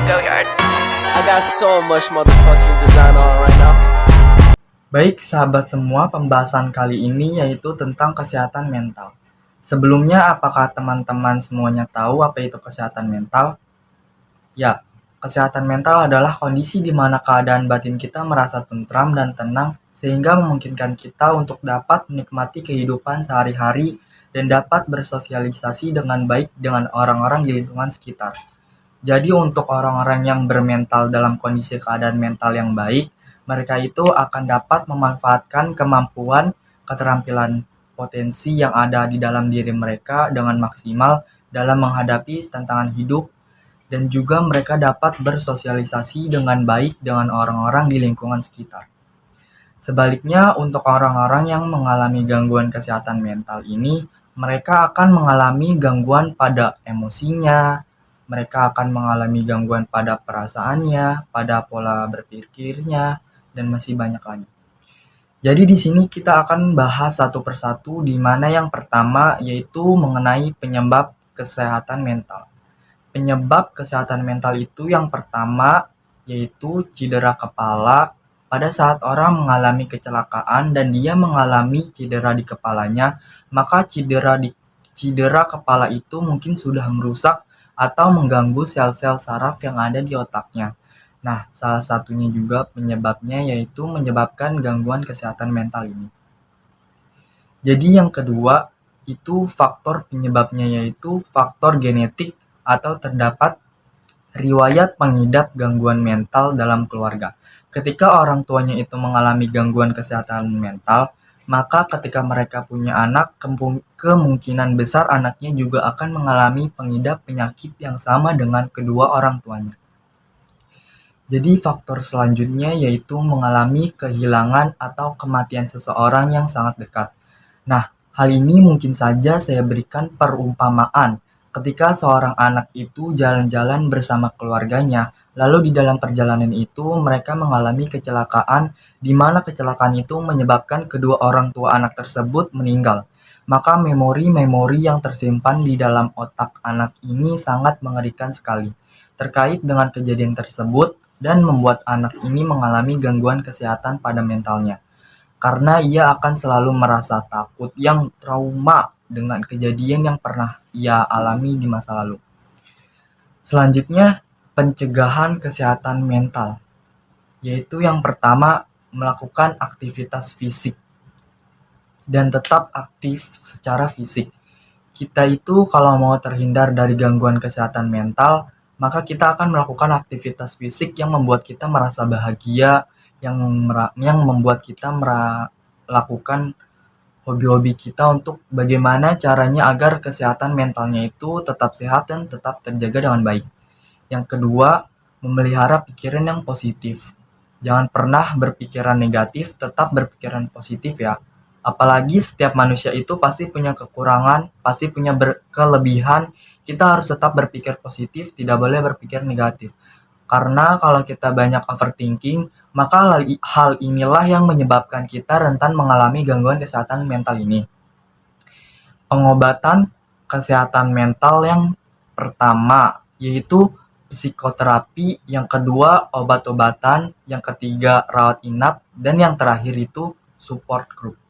Go yard. I got so much motherfucking design on right now. Baik sahabat semua, pembahasan kali ini yaitu tentang kesehatan mental. Sebelumnya, apakah teman-teman semuanya tahu apa itu kesehatan mental? Ya, kesehatan mental adalah kondisi di mana keadaan batin kita merasa tentram dan tenang sehingga memungkinkan kita untuk dapat menikmati kehidupan sehari-hari dan dapat bersosialisasi dengan baik dengan orang-orang di lingkungan sekitar. Jadi untuk orang-orang yang bermental dalam kondisi keadaan mental yang baik, mereka itu akan dapat memanfaatkan kemampuan, keterampilan, potensi yang ada di dalam diri mereka dengan maksimal dalam menghadapi tantangan hidup dan juga mereka dapat bersosialisasi dengan baik dengan orang-orang di lingkungan sekitar. Sebaliknya, untuk orang-orang yang mengalami gangguan kesehatan mental ini, mereka akan mengalami gangguan pada emosinya, mereka akan mengalami gangguan pada perasaannya, pada pola berpikirnya, dan masih banyak lagi. Jadi di sini kita akan bahas satu persatu, di mana yang pertama yaitu mengenai penyebab kesehatan mental. Penyebab kesehatan mental itu yang pertama yaitu cedera kepala. Pada saat orang mengalami kecelakaan dan dia mengalami cedera di kepalanya, maka cedera kepala itu mungkin sudah merusak atau mengganggu sel-sel saraf yang ada di otaknya. Nah, salah satunya juga penyebabnya yaitu menyebabkan gangguan kesehatan mental ini. Jadi yang kedua itu faktor penyebabnya yaitu faktor genetik atau terdapat riwayat pengidap gangguan mental dalam keluarga. Ketika orang tuanya itu mengalami gangguan kesehatan mental, maka ketika mereka punya anak, kemungkinan besar anaknya juga akan mengalami pengidap penyakit yang sama dengan kedua orang tuanya. Jadi faktor selanjutnya yaitu mengalami kehilangan atau kematian seseorang yang sangat dekat. Nah, hal ini mungkin saja saya berikan perumpamaan. Ketika seorang anak itu jalan-jalan bersama keluarganya, lalu di dalam perjalanan itu mereka mengalami kecelakaan, di mana kecelakaan itu menyebabkan kedua orang tua anak tersebut meninggal. Maka memori-memori yang tersimpan di dalam otak anak ini sangat mengerikan sekali terkait dengan kejadian tersebut dan membuat anak ini mengalami gangguan kesehatan pada mentalnya. Karena ia akan selalu merasa takut yang trauma dengan kejadian yang pernah ia alami di masa lalu. Selanjutnya, pencegahan kesehatan mental, yaitu yang pertama melakukan aktivitas fisik dan tetap aktif secara fisik. Kita itu kalau mau terhindar dari gangguan kesehatan mental, maka kita akan melakukan aktivitas fisik yang membuat kita merasa bahagia, yang membuat kita melakukan hobi-hobi kita untuk bagaimana caranya agar kesehatan mentalnya itu tetap sehat dan tetap terjaga dengan baik. Yang kedua, memelihara pikiran yang positif. Jangan pernah berpikiran negatif, tetap berpikiran positif ya. Apalagi setiap manusia itu pasti punya kekurangan, pasti punya kelebihan. Kita harus tetap berpikir positif, tidak boleh berpikir negatif. Karena kalau kita banyak overthinking, maka hal inilah yang menyebabkan kita rentan mengalami gangguan kesehatan mental ini. Pengobatan kesehatan mental yang pertama yaitu psikoterapi, yang kedua obat-obatan, yang ketiga rawat inap, dan yang terakhir itu support group.